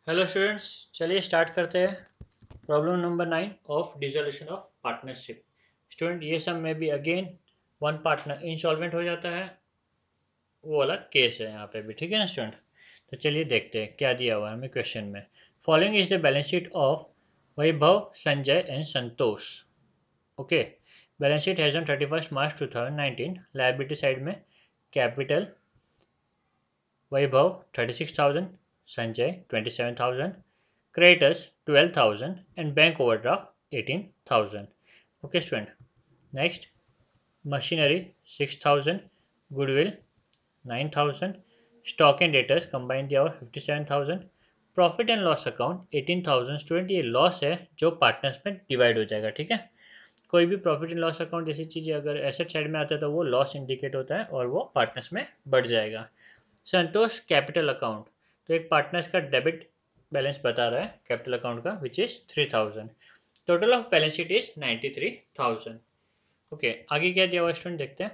Hello students, चलिए start करते हैं। Problem number 9 of dissolution of partnership. Student, ये सब में भी अगेन वन पार्टनर इंसॉल्वेंट हो जाता है, वो वाला केस है यहाँ पे भी। ठीक है ना स्टूडेंट? तो चलिए देखते हैं क्या दिया हुआ है हमें क्वेश्चन में। Following is the balance sheet of Vaibhav, Sanjay and Santosh. Okay, balance sheet has on 31 March 2019। Liability side में capital Vaibhav 36,000, Sanjay 27,000, creditors 12,000 and bank overdraft 18,000. Okay student, next machinery 6,000, goodwill 9,000, stock and debtors combined दिया हुआ 57,000, profit and loss account 18,000। Student, ये loss है जो partners में divide हो जाएगा। ठीक है, कोई भी प्रॉफिट एंड लॉस अकाउंट जैसी चीज़ें अगर एसेट साइड में आता है तो वो लॉस इंडिकेट होता है और वो पार्टनर्स में बढ़ जाएगा। संतोष कैपिटल अकाउंट, तो एक पार्टनर्स का डेबिट बैलेंस बता रहा है कैपिटल अकाउंट का, which is 3,000। Total of balance sheet is 93,000। Okay, आगे क्या दिया हुआ स्टूडेंट देखते हैं।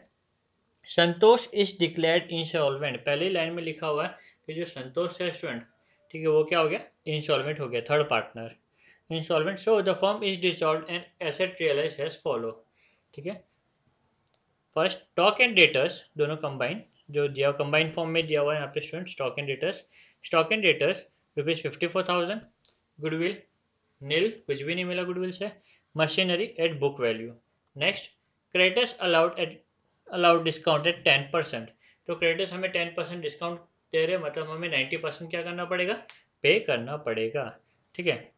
संतोष इज डिक्लेयर्ड इंसॉल्वेंट। पहली लाइन में लिखा हुआ है कि जो संतोष है स्टूडेंट, ठीक है, वो क्या हो गया, इंसॉल्वेंट हो गया, third partner insolvent. So the firm is dissolved and asset realise as follow. ठीक है, फर्स्ट स्टॉक एंड डेटर्स दोनों कंबाइन, जो दिया कंबाइन फॉर्म में दिया हुआ है यहाँ पे student. Stock and debtors ₹54,000, goodwill nil, कुछ भी नहीं मिला गुडविल से, machinery at book value. Next, creditors allowed discount at 10%। तो क्रेडिटर्स हमें 10% डिस्काउंट दे रहे, मतलब हमें 90% क्या करना पड़ेगा, पे करना पड़ेगा। ठीक है,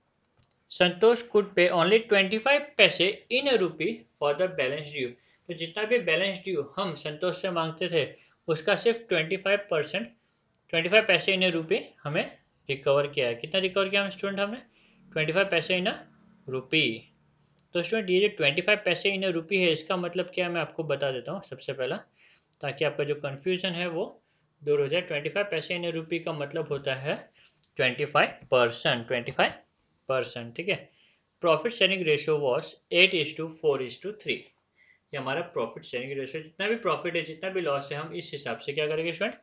संतोष कुड पे ओनली 25 पैसे इन अ रूपी फॉर द बैलेंस ड्यू। तो जितना भी बैलेंस ड्यू हम संतोष से मांगते थे उसका सिर्फ 25 पैसे इन अ रूपी हमें रिकवर किया है। कितना रिकवर किया हम स्टूडेंट, हमने 25 पैसे इन अ रूपी। तो स्टूडेंट, ये जो 25 पैसे इन अ रूपी है, इसका मतलब क्या है मैं आपको बता देता हूँ सबसे पहला, ताकि आपका जो कन्फ्यूजन है वो दूर हो जाए। 25 पैसे इन अ रूपी का मतलब होता है 25%, 25%। ठीक है, प्रॉफिट शेयरिंग रेशियो वॉज 8:4:3। ये हमारा प्रॉफिट शेयरिंग रेशियो, जितना भी प्रॉफिट है जितना भी लॉस है हम इस हिसाब से क्या करेंगे स्टूडेंट,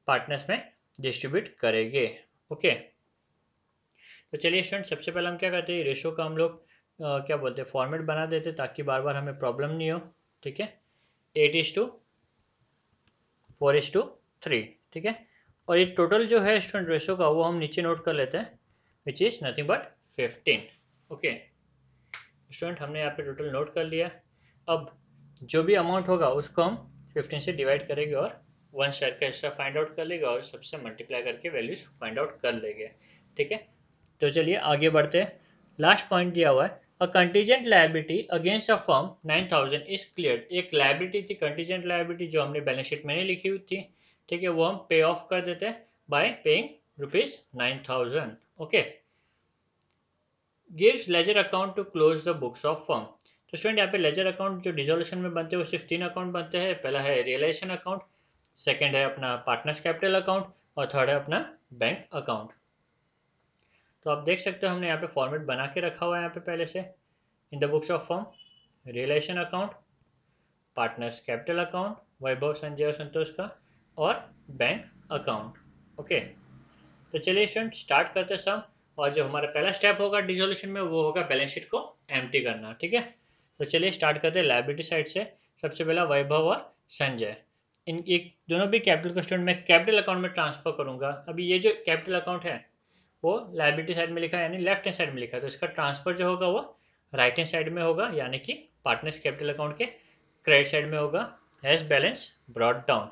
पार्टनर्स में डिस्ट्रीब्यूट करेंगे। ओके, तो चलिए स्टूडेंट, सबसे पहले हम क्या करते हैं, रेशियो का हम लोग क्या बोलते हैं, फॉर्मेट बना देते हैं ताकि बार बार हमें प्रॉब्लम नहीं हो। ठीक है, 8:4:3। ठीक है, और ये टोटल जो है स्टूडेंट रेशियो का वो हम नीचे नोट कर लेते हैं, which is nothing but 15। Okay student, हमने यहाँ पे टोटल नोट कर लिया। अब जो भी अमाउंट होगा उसको हम 15 से डिवाइड करेंगे और वन साइड का हिस्सा फाइंड आउट कर लेंगे और सबसे मल्टीप्लाई करके वैल्यूज फाइंड आउट कर लेंगे। ठीक है, तो चलिए आगे बढ़ते हैं। लास्ट पॉइंट दिया हुआ है, a contingent liability against a firm 9,000 is clear. एक लायबिलिटी थी, कंटीजेंट लायबिलिटी, जो हमने बैलेंस शीट में नहीं लिखी हुई थी। ठीक है, वो हम पे ऑफ कर देते हैं by paying ₹9,000। Okay, gives ledger account to close the books of firm. तो स्टूडेंट, यहाँ पे लेजर अकाउंट जो डिसोल्यूशन में बनते हैं वो सिर्फ 3 अकाउंट बनते हैं। पहला है रियलाइजेशन अकाउंट, सेकंड है अपना पार्टनर्स कैपिटल अकाउंट और थर्ड है अपना बैंक अकाउंट। तो आप देख सकते हो हमने यहाँ पे फॉर्मेट बना के रखा हुआ है यहाँ पे पहले से। In the books of firm, realisation account, partners capital account Vaibhav, Sanjay और संतोष का, और बैंक अकाउंट। ओके, तो चलिए स्टूडेंट स्टार्ट करते सम। और जो हमारा पहला स्टेप होगा डिसोल्यूशन में वो होगा बैलेंस शीट को एम्प्टी करना। ठीक है, तो चलिए स्टार्ट करते हैं लायबिलिटी साइड से। सबसे पहला वैभव और संजय, इन एक दोनों भी कैपिटल को स्टूडेंट मैं कैपिटल अकाउंट में ट्रांसफर करूंगा। अभी ये जो कैपिटल अकाउंट है वो लायबिलिटी साइड में लिखा है, यानी लेफ्ट हैंड साइड में लिखा है, तो इसका ट्रांसफर जो होगा वो राइट हैंड साइड में होगा, यानी कि पार्टनर्स कैपिटल अकाउंट के क्रेडिट साइड में होगा। हैज बैलेंस ब्रॉट डाउन,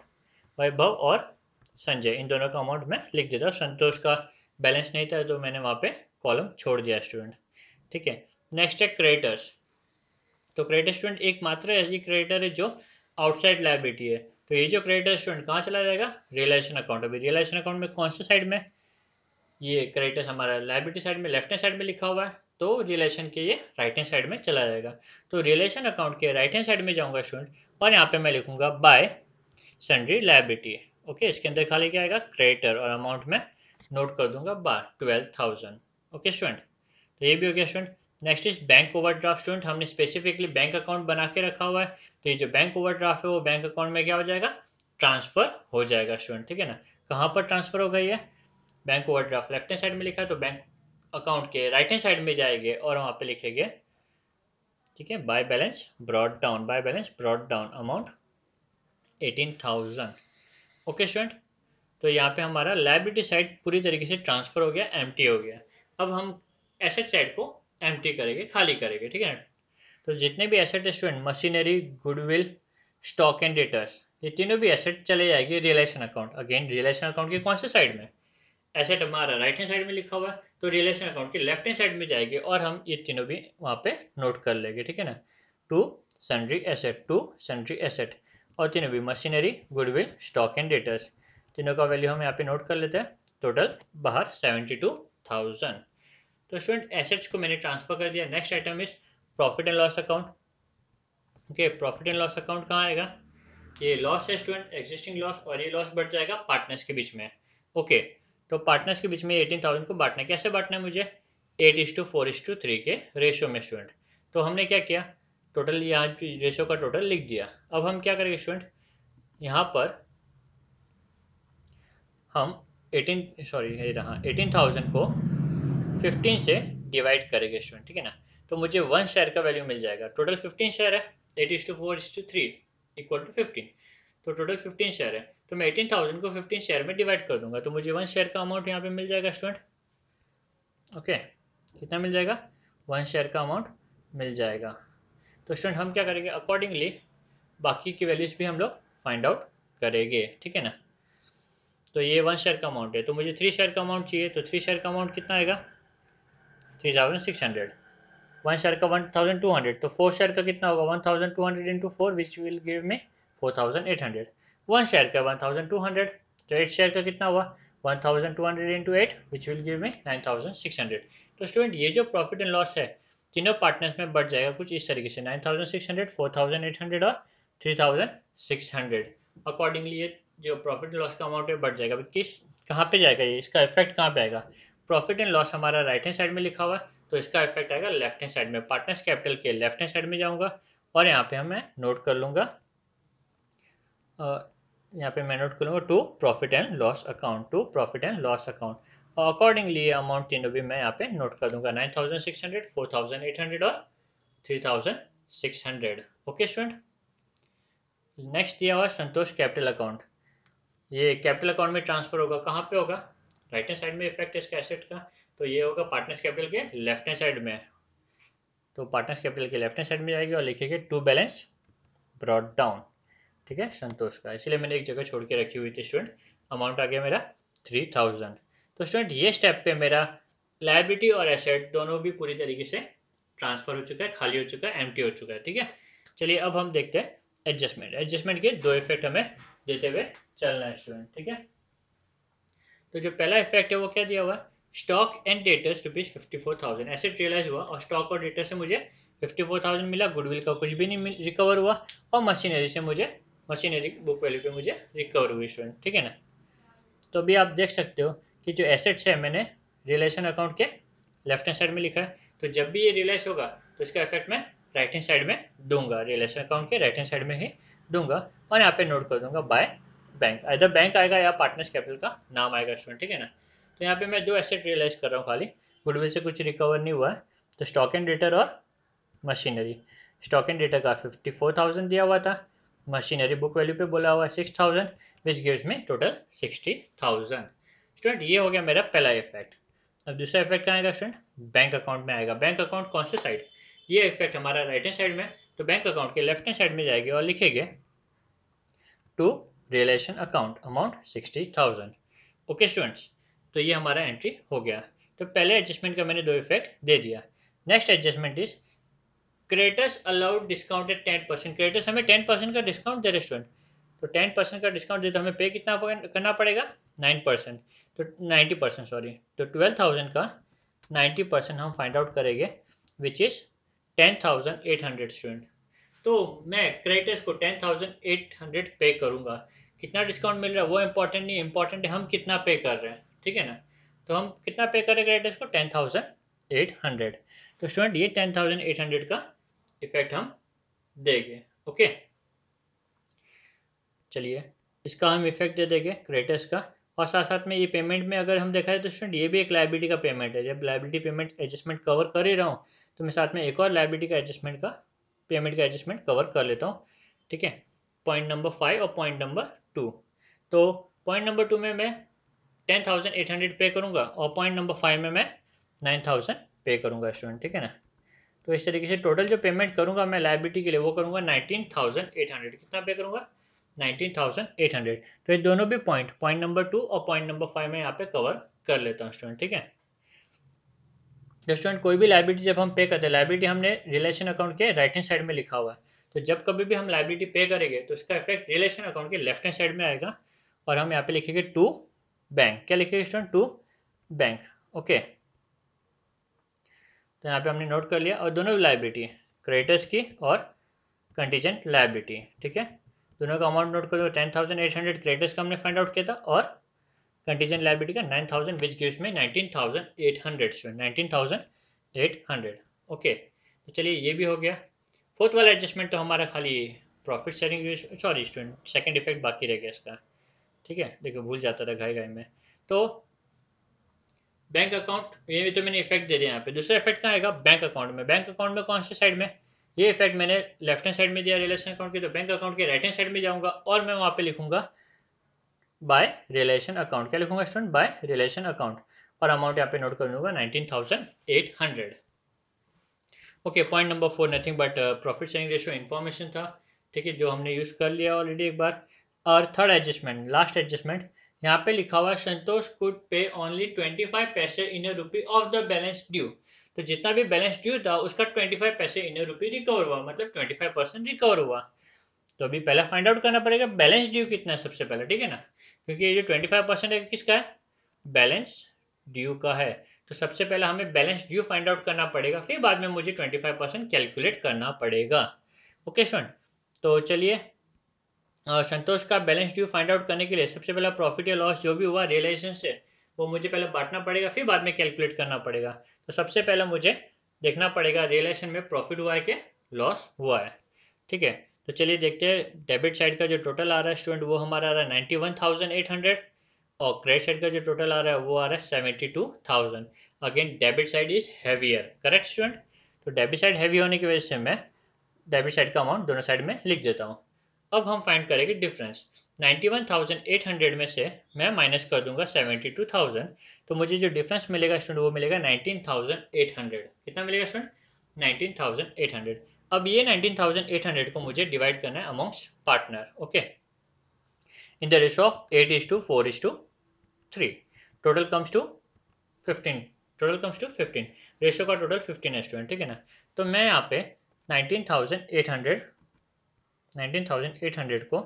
वैभव और संजय इन दोनों का अमाउंट मैं लिख देता हूँ। संतोष का बैलेंस नहीं था तो मैंने वहाँ पे कॉलम छोड़ दिया स्टूडेंट। ठीक है, नेक्स्ट है क्रेडिटर्स। तो क्रेडिटर स्टूडेंट एक मात्र ऐसी क्रेडिटर है जो आउटसाइड लायबिलिटी है। तो ये जो क्रेडिटर स्टूडेंट कहाँ चला जाएगा, रियलाइजेशन अकाउंट। अभी रियलाइजेशन अकाउंट में कौन से साइड में, ये क्रेडिटर्स हमारा लायबिलिटी साइड में लेफ्ट हैंड साइड में लिखा हुआ है, तो रिलेशन के ये राइट हैंड साइड में चला जाएगा। तो रिलेशन अकाउंट के राइट हैंड साइड में जाऊंगा स्टूडेंट, और यहाँ पे मैं लिखूंगा बाय सन्ड्री लायबिलिटी। ओके, इसके अंदर खाली क्या आएगा, क्रेडिटर, और अमाउंट में नोट कर दूंगा 12,000। ओके स्टूडेंट, तो ये भी हो गया student. Next is bank overdraft. Student, हमने स्पेसिफिकली बैंक अकाउंट बना के रखा हुआ है, तो ये जो बैंक ओवरड्राफ्ट है वो बैंक अकाउंट में क्या हो जाएगा, ट्रांसफर हो जाएगा स्टूडेंट। ठीक है ना, कहाँ पर ट्रांसफर होगा ये, bank overdraft left hand side में लिखा है तो बैंक अकाउंट के राइट हैंड साइड में जाएंगे और वहाँ पे लिखेंगे, ठीक है, by balance brought down amount 18,000। Okay student, तो यहाँ पे हमारा लायबिलिटी साइड पूरी तरीके से ट्रांसफर हो गया, एम्प्टी हो गया। अब हम एसेट साइड को एम्प्टी करेंगे, खाली करेंगे, ठीक है। तो जितने भी एसेट है student, machinery, goodwill, stock and debtors, ये तीनों भी एसेट चले जाएगी realisation account. Again realisation account के कौन से साइड में, एसेट हमारा राइट हैंड साइड में लिखा हुआ है तो रिलेशन अकाउंट के लेफ्ट हैंड साइड में जाएगी और हम ये तीनों भी वहाँ पे नोट कर लेंगे, ठीक है ना। टू सन्ड्री एसेट और तीनों भी machinery, goodwill, stock and debtors, तीनों का वैल्यू हम यहाँ पे नोट कर लेते हैं। टोटल बाहर 72,000। तो स्टूडेंट एसेट्स को मैंने ट्रांसफर कर दिया। Next item is profit and loss account. Okay, profit and loss account कहाँ आएगा, ये लॉस है स्टूडेंट, एग्जिस्टिंग लॉस, और ये लॉस बढ़ जाएगा पार्टनर्स के बीच में। ओके, तो पार्टनर्स के बीच में 18,000 को बांटना है। कैसे बांटना है मुझे, 8:4:3 के रेशियो में स्टूडेंट। तो हमने क्या किया, टोटल यहाँ रेशियो का टोटल लिख दिया। अब हम क्या करेंगे स्टूडेंट, यहाँ पर हम 18,000 को 15 से डिवाइड करेंगे स्टूडेंट, ठीक है ना। तो मुझे 1 शेयर का वैल्यू मिल जाएगा। टोटल 15 शेयर है, 8:4:3 इक्वल टू 15। तो टोटल 15 शेयर है, तो मैं 18,000 को 15 शेयर में डिवाइड कर दूंगा तो मुझे 1 शेयर का अमाउंट यहाँ पे मिल जाएगा स्टूडेंट। ओके, कितना मिल जाएगा, 1 शेयर का अमाउंट मिल जाएगा। तो स्टूडेंट हम क्या करेंगे, अकॉर्डिंगली बाकी की वैल्यूज भी हम लोग फाइंड आउट करेंगे, ठीक है ना। तो ये 1 शेयर का अमाउंट है, तो मुझे 3 शेयर का अमाउंट चाहिए, तो 3 शेयर का अमाउंट कितना आएगा, 3,600। 1 शेयर का 1,200, तो 4 शेयर का कितना होगा, 1,200 into 4 which will give me 4,800। 1 share का 1,200, तो 8 शेयर का कितना हुआ, 1,200 into 8 which will give me 9,600। तो स्टूडेंट ये जो प्रॉफिट एंड लॉस है तीनों पार्टनर्स में बढ़ जाएगा कुछ इस तरीके से, 9,600, 4,800 और 3,600। अकॉर्डिंगली ये जो प्रॉफिट एंड लॉस का अमाउंट है बढ़ जाएगा। किस कहाँ पे जाएगा ये, इसका इफेक्ट कहाँ पे आएगा, प्रॉफिट एंड लॉस हमारा राइट हैंड साइड में लिखा हुआ है तो इसका इफेक्ट आएगा लेफ्ट हैंड साइड में। पार्टनर्स कैपिटल के लेफ्ट हैंड साइड में जाऊंगा और यहाँ पे मैं नोट कर लूंगा, यहाँ पे मैं नोट करूँगा to profit and loss account, और अकॉर्डिंगली ये अमाउंट तीनों भी मैं यहाँ पे नोट कर दूंगा, 9,600, 4,800 और 3,600। ओके स्टूडेंट, नेक्स्ट दिया हुआ संतोष कैपिटल अकाउंट। ये कैपिटल अकाउंट में ट्रांसफर होगा, कहाँ पे होगा, राइट हैंड साइड में इफेक्ट है इसका एसेट का, तो ये होगा पार्टनर्स कैपिटल के लेफ्ट हैंड साइड में। तो पार्टनर्स कैपिटल के लेफ्ट हैंड साइड में जाएगी और लिखेंगे टू बैलेंस ब्रॉट डाउन, ठीक है, संतोष का। इसलिए मैंने एक जगह छोड़ के रखी हुई थी स्टूडेंट। अमाउंट आ गया मेरा 3,000। तो स्टूडेंट ये स्टेप पे मेरा लायबिलिटी और एसेट दोनों भी पूरी तरीके से ट्रांसफर हो चुका है, खाली हो चुका है, एम्प्टी हो चुका है, ठीक है। चलिए अब हम देखते हैं एडजस्टमेंट के दो इफेक्ट हमें देते हुए चलना है स्टूडेंट, ठीक है। तो जो पहला इफेक्ट है वो क्या दिया हुआ है, stock and debtors ₹54,000 asset realise हुआ और स्टॉक और डेटर से मुझे 54,000 मिला, गुडविल का कुछ भी नहीं रिकवर हुआ, और मशीनरी से मुझे मशीनरी बुक वैल्यू पे मुझे रिकवर हुई स्टूडेंट, ठीक है ना। तो अभी आप देख सकते हो कि जो एसेट्स है मैंने रिलेशन अकाउंट के लेफ्ट हैंड साइड में लिखा है, तो जब भी ये रियलाइज होगा तो इसका इफेक्ट मैं राइट हैंड साइड में दूंगा, रिलेशन अकाउंट के राइट हैंड साइड में ही दूंगा और यहाँ पे नोट कर दूंगा बाय बैंक, इधर बैंक आएगा या पार्टनर्स कैपिटल का नाम आएगा स्टूडेंट, ठीक है ना। तो यहाँ पे मैं दो एसेट रियलाइज कर रहा हूँ खाली, गुडविल से कुछ रिकवर नहीं हुआ है, तो स्टॉक एंड डेटर और मशीनरी। स्टॉक एंड डेटर का 54,000 दिया हुआ था, मशीनरी बुक वैल्यू पे बोला हुआ है 6,000 विच गिव्स में टोटल 60,000। स्टूडेंट ये हो गया मेरा पहला इफेक्ट। अब दूसरा इफेक्ट कहाँ आएगा स्टूडेंट, बैंक अकाउंट में आएगा। बैंक अकाउंट कौन से साइड, ये इफेक्ट हमारा राइट हैंड साइड में, तो बैंक अकाउंट के लेफ्ट हैंड साइड में जाएगी और लिखेंगे to realisation account amount 60,000। Okay students, तो ये हमारा एंट्री हो गया। तो पहले एडजस्टमेंट का मैंने दो इफेक्ट दे दिया। Next adjustment is creditors allowed discount at 10%। क्रेडिटर्स हमें 10% का डिस्काउंट दे रहे स्टूडेंट, तो 10% का डिस्काउंट दे तो हमें पे कितना करना पड़ेगा, 9%, तो 90% सॉरी, तो 12,000 का 90% हम फाइंड आउट करेंगे विच इज़ 10,800 स्टूडेंट। तो मैं क्रेडिटर्स को 10,800 पे करूँगा। कितना डिस्काउंट मिल रहा है वो इंपॉर्टेंट नहीं, इंपॉर्टेंट है हम कितना पे कर रहे हैं, ठीक है ना। तो हम कितना पे करें क्रेडिटर्स को, 10,800। तो स्टूडेंट ये 10,800 का इफेक्ट हम देंगे। ओके, चलिए इसका हम इफेक्ट दे देंगे क्रेडिटर्स का। और साथ साथ में ये पेमेंट में अगर हम देखा है तो स्टूडेंट ये भी एक लाइबिलिटी का पेमेंट है। जब लाइबिलिटी पेमेंट एडजस्टमेंट कवर कर ही रहा हूँ तो मैं साथ में एक और लाइबिलिटी का एडजस्टमेंट का पेमेंट का एडजस्टमेंट कवर कर लेता हूँ, ठीक है। पॉइंट नंबर 5 और पॉइंट नंबर 2। तो पॉइंट नंबर 2 में मैं 10,800 पे करूँगा और पॉइंट नंबर 5 में मैं 9,000 पे करूँगा स्टूडेंट, ठीक है ना। तो इस तरीके से टोटल जो पेमेंट करूँगा मैं लाइबिलिटी के लिए वो करूँगा 19,800। कितना पे करूँगा? 19,800। तो ये दोनों भी पॉइंट नंबर 2 और पॉइंट नंबर 5 में यहाँ पे कवर कर लेता हूँ स्टूडेंट, ठीक है। तो स्टूडेंट कोई भी लाइबिलिटी जब हम पे करते हैं, लाइबिलिटी हमने रिलेशन अकाउंट के राइट हैंड साइड में लिखा हुआ है, तो जब कभी भी हम लाइबिलिटी पे करेंगे तो इसका इफेक्ट रिलेशन अकाउंट के लेफ्ट हैंड साइड में आएगा और हम यहाँ पे लिखेंगे टू बैंक। क्या लिखेंगे स्टूडेंट? To bank, okay. तो यहाँ पे हमने नोट कर लिया। और दोनों लाइबिलिटी क्रेडिटर्स की और कंटीजेंट लाइबिलिटी, ठीक है, दोनों का अमाउंट नोट कर दो। 10,800 क्रेडिटर्स का हमने फाइंड आउट किया था और कंटीजेंट लाइबिलिटी का 9,000 विच गिव्स में 19,800 19,800, ओके। तो चलिए ये भी हो गया। फोर्थ वाला एडजस्टमेंट तो हमारा खाली profit sharing, sorry student second effect बाकी रह गया इसका, ठीक है। देखो भूल जाता था घाई घाई में। तो बैंक अकाउंट ये भी तो मैंने इफेक्ट दे दिया यहाँ पे। दूसरा इफेक्ट कहाँ आएगा? बैंक अकाउंट में। बैंक अकाउंट में कौन से साइड में? ये इफेक्ट मैंने लेफ्ट हैंड साइड में दिया रिलेशन अकाउंट की, तो बैंक अकाउंट के राइट हैंड साइड में जाऊंगा और मैं वहाँ पे लिखूंगा बाय रिलेशन अकाउंट। क्या लिखूंगा स्टूडेंट? By realisation account. और अमाउंट यहाँ पे नोट कर लूंगा 19,800, okay. Point number 4 nothing but profit sharing ratio information था, ठीक है, जो हमने यूज़ कर लिया ऑलरेडी एक बार। और थर्ड एडजस्टमेंट, लास्ट एडजस्टमेंट, यहाँ पे लिखा हुआ संतोष कुड पे ओनली 25 पैसे in a rupee of the balance due. तो जितना भी बैलेंस ड्यू था उसका 25 पैसे इन अ रुपी रिकवर हुआ, मतलब 25% रिकवर हुआ। तो अभी पहला फाइंड आउट करना पड़ेगा बैलेंस ड्यू कितना है सबसे पहले, ठीक है ना, क्योंकि ये जो 25% है किसका है? बैलेंस ड्यू का है। तो सबसे पहले हमें बैलेंस ड्यू फाइंड आउट करना पड़ेगा, फिर बाद में मुझे 25% कैलकुलेट करना पड़ेगा, ओके स्टूडेंट। तो चलिए संतोष का बैलेंस ड्यू फाइंड आउट करने के लिए सबसे पहला प्रॉफिट या लॉस जो भी हुआ रियलाइजेशन से वो मुझे पहले बांटना पड़ेगा, फिर बाद में कैलकुलेट करना पड़ेगा। तो सबसे पहले मुझे देखना पड़ेगा रियलाइजेशन में प्रॉफिट हुआ है कि लॉस हुआ है, ठीक है। तो चलिए देखते हैं डेबिट साइड का जो टोटल आ रहा है स्टूडेंट वो हमारा आ रहा है 91,800 और क्रेडिट साइड का जो टोटल आ रहा है वो आ रहा है 72,000। Again debit side is heavier, correct student. तो डेबिट साइड हैवी होने की वजह से मैं डेबिट साइड का अमाउंट दोनों साइड में लिख देता हूँ। अब हम फाइंड करेंगे डिफरेंस। 91,800 में से मैं माइनस कर दूंगा 72,000, तो मुझे जो डिफरेंस मिलेगा स्टूडेंट वो मिलेगा 19,800। कितना मिलेगा स्टूडेंट? 19,800। अब ये 19,800 को मुझे डिवाइड करना है amongst partner, okay, in the ratio of 8:4:3। Total comes to 15। Total comes to 15। Ratio का टोटल 15 है स्टूडेंट, ठीक है ना। तो मैं यहाँ पे 19,800 को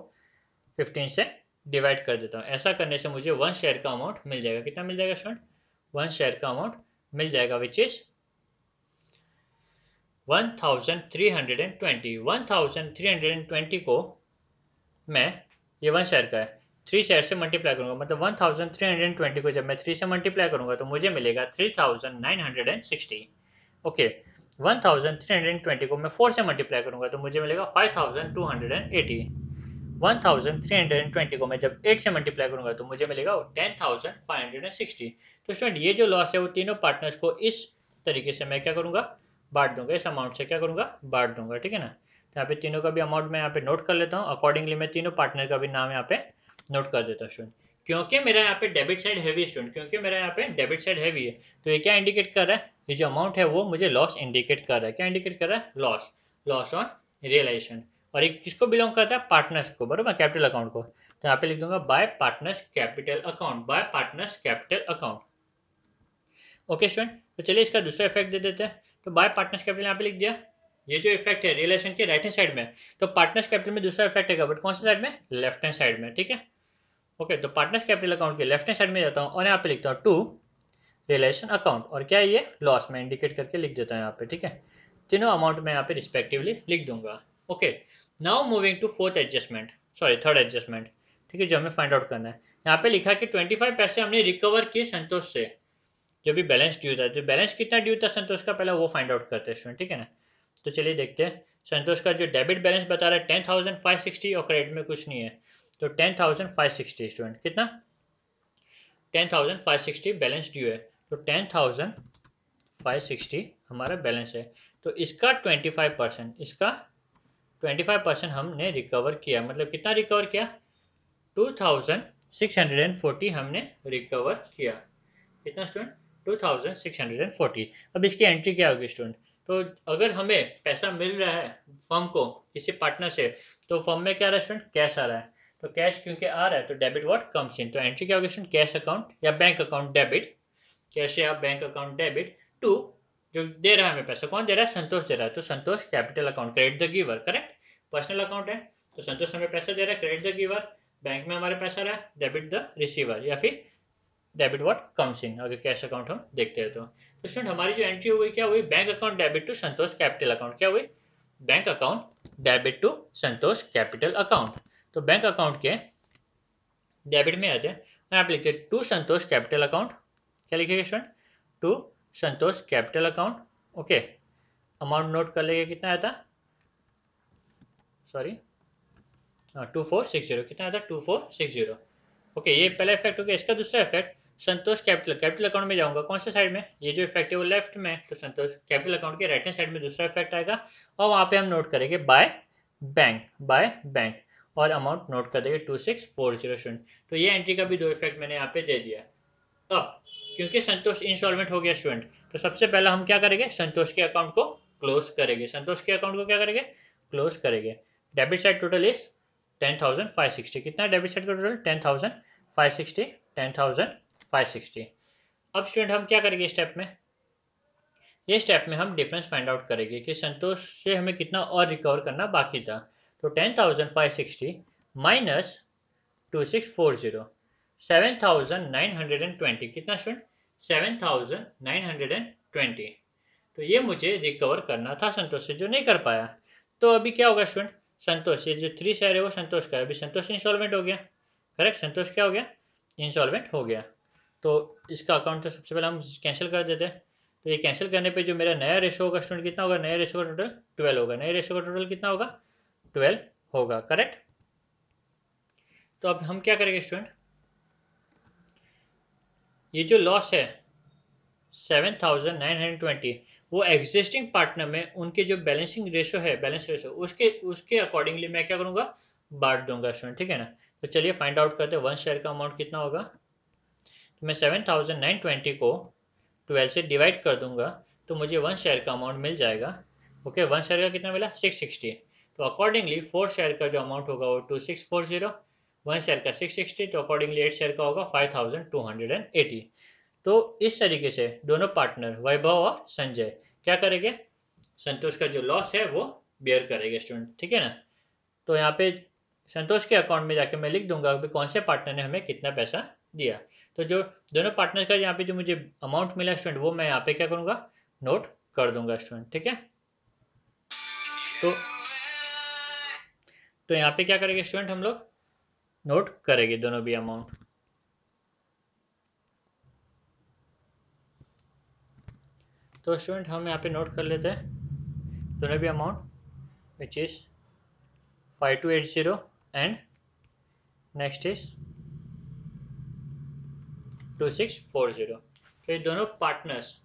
15 से डिवाइड कर देता हूँ। ऐसा करने से मुझे वन शेयर का अमाउंट मिल जाएगा। कितना मिल जाएगा स्टूडेंट? वन शेयर का अमाउंट मिल जाएगा विच इज 1,320। 1,320 को मैं, ये वन शेयर का है, 3 शेयर से मल्टीप्लाई करूंगा, मतलब 1,320 को जब मैं 3 से मल्टीप्लाई करूंगा तो मुझे मिलेगा 3,960, ओके। 1,320 को मैं 4 से मल्टीप्लाई करूंगा तो मुझे मिलेगा 5,280। 1,320 को मैं जब 8 से मल्टीप्लाई करूंगा तो मुझे मिलेगा 10,560। तो स्टूडेंट ये जो लॉस है वो तीनों पार्टनर्स को इस तरीके से मैं क्या करूंगा? बांट दूंगा। इस अमाउंट से क्या करूंगा? बांट दूंगा, ठीक है ना। तो यहाँ पे तीनों का भी अमाउंट मैं यहाँ पे नोट कर लेता हूँ। अकॉर्डिंगली मैं तीनों पार्टनर का भी नाम यहाँ पे नोट कर देता हूँ स्टूडेंट। क्योंकि मेरा यहाँ पे डेबिट साइड हैवी स्टूडेंट, क्योंकि मेरा यहाँ पे डेबिट साइड हैवी है, तो ये क्या इंडिकेट कर रहा है? ये जो अमाउंट है वो मुझे लॉस इंडिकेट कर रहा है। क्या इंडिकेट कर रहा है? लॉस। Loss on realisation. और एक किसको बिलोंग करता है? पार्टनर्स को, बरोबर, कैपिटल अकाउंट को। तो यहाँ पे लिख दूंगा bye partners capital account, bye partners capital account, okay student. तो चलिए इसका दूसरा इफेक्ट दे देते हैं। तो बाय पार्टनर्स कैपिटल यहाँ पे लिख दिया। ये जो इफेक्ट है रिलेशन के राइट हैंड साइड में, तो पार्टनर्स कैपिटल में दूसरा इफेक्ट है, बट कौन सी साइड में? लेफ्ट हैंड साइड में, ठीक है, ओके। तो पार्टनर्स कैपिटल अकाउंट के लेफ्ट हैंड साइड में जाता हूँ और यहाँ पे लिखता हूँ टू रिलेशन अकाउंट, और क्या है ये? लॉस। में इंडिकेट करके लिख देता हूँ यहाँ पे, ठीक है। तीनों अमाउंट में यहाँ पे रिस्पेक्टिवली लिख दूंगा, okay. Now moving to fourth adjustment, sorry third adjustment, ठीक है, जो हमें फाइंड आउट करना है। यहाँ पे लिखा कि 25 पैसे हमने रिकवर किए संतोष से, जो भी बैलेंस ड्यू था। जो बैलेंस कितना ड्यू था संतोष का पहले वो फाइंड आउट करते हैं स्टूडेंट, ठीक है ना। तो चलिए देखते हैं। संतोष का जो डेबिट बैलेंस बता रहा है 10,560 और क्रेडिट में कुछ नहीं है, तो 10,560 स्टूडेंट कितना? 10,560 बैलेंस ड्यू है, तो 10,560 हमारा बैलेंस है, तो इसका 25%, इसका 25% हमने रिकवर किया, मतलब कितना रिकवर किया, 2,640 हमने रिकवर किया। कितना स्टूडेंट, 2,640। अब इसकी एंट्री क्या होगी स्टूडेंट, तो अगर हमें पैसा मिल रहा है फर्म को किसी पार्टनर से, तो फर्म में क्या आ रहा है स्टूडेंट, कैश आ रहा है, तो कैश क्योंकि आ रहा है तो डेबिट व्हाट कम्स इन, तो एंट्री क्या होगी स्टूडेंट, कैश अकाउंट या बैंक अकाउंट डेबिट, कैश या बैंक अकाउंट डेबिट टू, जो दे रहा है हमें पैसा, कौन दे रहा है, संतोष दे रहा है, तो Santosh capital account, credit the giver, correct, personal account है, तो संतोष हमें पैसा दे रहा है, क्रेडिट द गिवर, बैंक में हमारे पैसा रहा है, डेबिट द रिसीवर, या फिर डेबिट व्हाट कम्स इन, अगर कैश अकाउंट हम देखते हैं तो स्टूडेंट हमारी जो एंट्री हुई क्या हुई, bank account debit to Santosh capital account, क्या हुई, bank account debit to Santosh capital account, तो बैंक अकाउंट के डेबिट में आते हैं, यहाँ पे लिखते हैं टू संतोष कैपिटल अकाउंट, क्या लिखेगा student, to Santosh capital account, okay, amount note कर लेंगे, कितना आया था, सॉरी 2460, कितना आया था 2460, ओके, ये पहला इफेक्ट हो गया। इसका दूसरा इफेक्ट, संतोष कैपिटल अकाउंट में जाऊंगा, कौन से साइड में, ये जो इफेक्ट है वो लेफ्ट में, तो संतोष कैपिटल अकाउंट के राइट हैंड साइड में दूसरा इफेक्ट आएगा, और वहां पे हम नोट करेंगे बाय बैंक, और अमाउंट नोट कर देंगे 2640। तो ये एंट्री का भी दो इफेक्ट मैंने यहाँ पे दे दिया। अब क्योंकि संतोष इंस्टॉलमेंट हो गया स्टूडेंट, तो सबसे पहला हम क्या करेंगे, संतोष के अकाउंट को क्लोज करेंगे, संतोष के अकाउंट को क्या करेंगे, क्लोज करेंगे। डेबिट साइड टोटल इज 10,560, कितना डेबिट साइड का टोटल, 10,560, 10,560। अब स्टूडेंट हम क्या करेंगे स्टेप में, ये स्टेप में हम डिफरेंस फाइंड आउट करेंगे कि संतोष से हमें कितना और रिकवर करना बाकी था, तो 10,560 माइनस 2640, 7,920, कितना स्टूडेंट, 7,920, तो ये मुझे रिकवर करना था संतोष से, जो नहीं कर पाया। तो अभी क्या होगा स्टूडेंट, संतोष, ये जो 3 शेयर है वो संतोष का है, अभी संतोष इंस्टॉलमेंट हो गया, करेक्ट, संतोष क्या हो गया, इंस्टॉलमेंट हो गया, तो इसका अकाउंट तो सबसे पहले हम कैंसिल कर देते हैं, तो ये कैंसिल करने पे जो मेरा नया रेशो होगा स्टूडेंट, कितना होगा, नया रेशो का टोटल 12 होगा, नए रेशो का टोटल कितना होगा, 12 होगा, करेक्ट। तो अब हम क्या करेंगे स्टूडेंट, ये जो लॉस है 7,920, वो एग्जिस्टिंग पार्टनर में उनके जो बैलेंसिंग रेशो है, बैलेंस रेशो, उसके उसके अकॉर्डिंगली मैं क्या करूँगा, बांट दूंगा स्टूडेंट, ठीक है ना। तो चलिए फाइंड आउट करते हैं, वन शेयर का अमाउंट कितना होगा, तो मैं 7,920 को 12 से डिवाइड कर दूंगा, तो मुझे वन शेयर का अमाउंट मिल जाएगा, ओके, वन शेयर का कितना मिला, 660, तो अकॉर्डिंगली 4 शेयर का जो अमाउंट होगा वो 2640, वन शेयर का 660, तो अकॉर्डिंगली 8 शेयर का होगा 5,280। तो इस तरीके से दोनों पार्टनर वैभव और संजय क्या करेंगे, संतोष का जो लॉस है वो बेयर करेंगे स्टूडेंट, ठीक है ना। तो यहाँ पे संतोष के अकाउंट में जाके मैं लिख दूंगा कि कौन से पार्टनर ने हमें कितना पैसा दिया, तो जो दोनों पार्टनर का यहाँ पे जो मुझे अमाउंट मिला स्टूडेंट, वो मैं यहाँ पे क्या करूँगा, नोट कर दूंगा स्टूडेंट, ठीक है। तो यहाँ पे क्या करेंगे स्टूडेंट, हम लोग नोट करेंगे दोनों भी अमाउंट, तो स्टूडेंट हम यहाँ पे नोट कर लेते हैं दोनों भी amount, which is 5280 and next is 2640। तो ये दोनों पार्टनर्स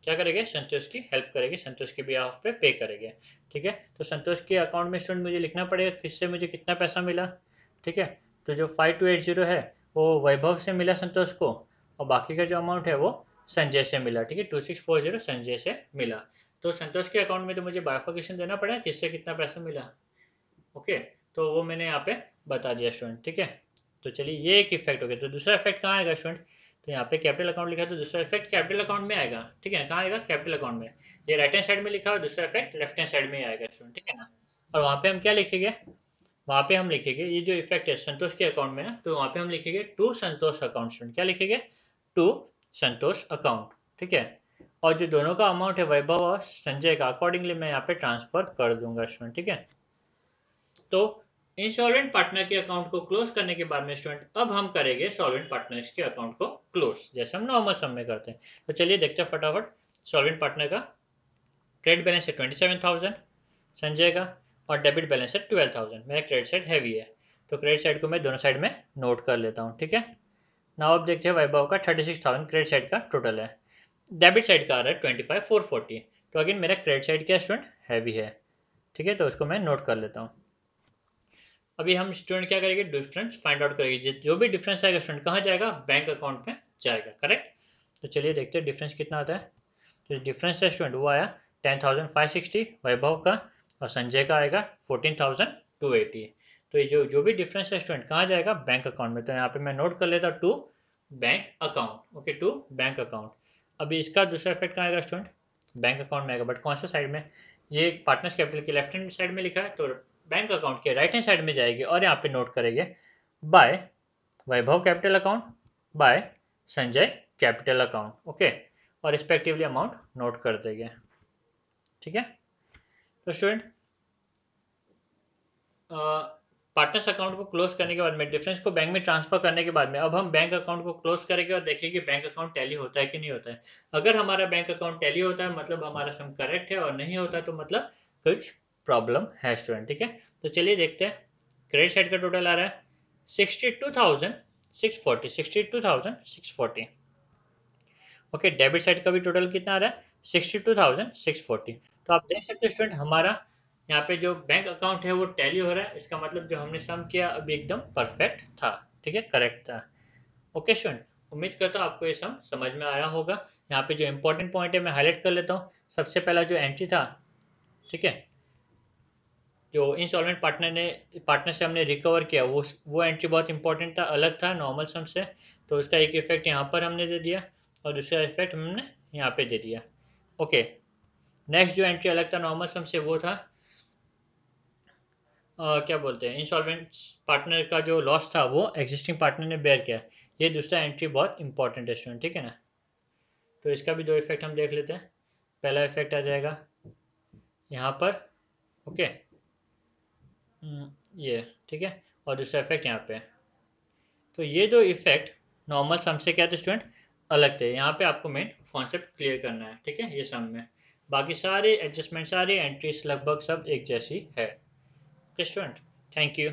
क्या करेंगे, संतोष की हेल्प करेंगे, संतोष के बिहाफ पे पे करेंगे, ठीक है। तो संतोष के अकाउंट में स्टूडेंट मुझे लिखना पड़ेगा किससे मुझे कितना पैसा मिला, ठीक है। तो जो 5280 है वो वैभव से मिला संतोष को, और बाकी का जो अमाउंट है वो संजय से मिला, ठीक है, 2640 संजय से मिला। तो संतोष के अकाउंट में तो मुझे बाइफर्केशन देना पड़ेगा किससे कितना पैसा मिला, ओके, तो वो मैंने यहाँ पे बता दिया स्टूडेंट, ठीक है। तो चलिए ये एक इफेक्ट हो गया, तो दूसरा इफेक्ट कहाँ आएगा स्टूडेंट, तो यहाँ पे कैपिटल अकाउंट लिखा है, तो दूसरा इफेक्ट कैपिटल अकाउंट में आएगा, ठीक है, कहाँ आएगा, कैपिटल अकाउंट में, ये राइट हैंड साइड में लिखा है, दूसरा इफेक्ट लेफ्ट हैंड साइड में आएगा स्टूडेंट, ठीक है ना। और वहाँ पे हम क्या लिखेंगे, वहाँ पे हम लिखेंगे ये जो इफेक्ट है संतोष के अकाउंट में ना, तो वहाँ पे हम लिखेंगे टू संतोष अकाउंट स्टूडेंट, क्या लिखेंगे, टू संतोष अकाउंट, ठीक है। और जो दोनों का अमाउंट है वैभव और संजय का, अकॉर्डिंगली मैं यहाँ पे ट्रांसफर कर दूंगा स्टूडेंट, ठीक है। तो इंसॉल्वेंट पार्टनर के अकाउंट को क्लोज करने के बाद में स्टूडेंट अब हम करेंगे सॉल्वेंट पार्टनर्स के अकाउंट को क्लोज, जैसे हम नॉर्मल सम में करते हैं। तो चलिए देखते हैं फटाफट, सॉल्वेंट पार्टनर का क्रेडिट बैलेंस है 27,000 संजय का, और डेबिट बैलेंस है 12,000, मेरा क्रेडिट साइड हैवी है, तो क्रेडिट साइड को मैं दोनों साइड में नोट कर लेता हूँ, ठीक है। नाउ अब देखते हैं वैभव का 36,000 क्रेडिट साइड का टोटल है, डेबिट साइड का आ रहा है 25,440। तो अगेन मेरा क्रेडिट साइड क्या स्टूडेंट हैवी है, ठीक है, तो उसको मैं नोट कर लेता हूँ। अभी हम स्टूडेंट क्या करेंगे, डिफरेंस फाइंड आउट करेंगे, जो भी डिफरेंस आएगा स्टूडेंट कहाँ जाएगा, बैंक अकाउंट में जाएगा, करेक्ट। तो चलिए देखते हैं डिफरेंस कितना आता है। तो डिफरेंस है स्टूडेंट वो आया 10,560 वैभव का, और संजय का आएगा 14,280। तो ये जो भी डिफरेंस है स्टूडेंट कहाँ जाएगा, बैंक अकाउंट में। तो यहाँ पे मैं नोट कर लेता हूँ to bank account, okay, to bank account. अभी इसका दूसरा इफेक्ट कहाँ आएगा स्टूडेंट, बैंक अकाउंट में आएगा, बट कौन सा साइड में, ये पार्टनर्स कैपिटल के लेफ्ट हैंड साइड में लिखा है, तो बैंक अकाउंट के राइट हैंड साइड में जाएगी, और यहाँ पे नोट करेंगे by Vaibhav capital account, by Sanjay capital account, okay, और रिस्पेक्टिवली अमाउंट नोट कर देंगे, ठीक है। तो स्टूडेंट पार्टनर्स अकाउंट को क्लोज करने के बाद में, डिफरेंस को बैंक में ट्रांसफर करने के बाद में, अब हम बैंक अकाउंट को क्लोज करेंगे और देखेंगे कि बैंक अकाउंट टैली होता है कि नहीं होता है। अगर हमारा बैंक अकाउंट टैली होता है मतलब हमारा सम करेक्ट है, और नहीं होता तो मतलब कुछ प्रॉब्लम है स्टूडेंट, ठीक है। तो चलिए देखते हैं, क्रेडिट साइड का टोटल आ रहा है 62,640, 62,640, ओके। डेबिट साइड का भी टोटल कितना आ रहा है 62,640। तो आप देख सकते हो स्टूडेंट हमारा यहाँ पे जो बैंक अकाउंट है वो टैली हो रहा है, इसका मतलब जो हमने सम किया अभी एकदम परफेक्ट था, ठीक है, करेक्ट था, ओके स्टूडेंट। उम्मीद करता हूँ आपको ये सम समझ में आया होगा। यहाँ पे जो इंपॉर्टेंट पॉइंट है मैं हाईलाइट कर लेता हूँ। सबसे पहला जो एंट्री था, ठीक है, जो इंस्टॉलमेंट पार्टनर से हमने रिकवर किया, वो एंट्री बहुत इंपॉर्टेंट था, अलग था नॉर्मल सम से। तो उसका एक इफेक्ट यहाँ पर हमने दे दिया, और दूसरा इफेक्ट हमने यहाँ पे दे दिया, ओके। नेक्स्ट जो एंट्री अलग था नॉर्मल सम से, वो था क्या बोलते हैं, इंसॉल्वेंट पार्टनर का जो लॉस था वो एग्जिस्टिंग पार्टनर ने बेयर किया। ये दूसरा एंट्री बहुत इंपॉर्टेंट है स्टूडेंट, ठीक है ना। तो इसका भी दो इफेक्ट हम देख लेते हैं। पहला इफेक्ट आ जाएगा यहाँ पर, ओके, ये ठीक है, और दूसरा इफेक्ट यहाँ पे। तो ये दो इफेक्ट नॉर्मल सम से क्या थे स्टूडेंट, अलग थे। यहाँ पे आपको मेन कॉन्सेप्ट क्लियर करना है, ठीक है, ये सम में बाकी सारे एडजस्टमेंट सारी एंट्रीज लगभग सब एक जैसी है, ओके स्टूडेंट, थैंक यू।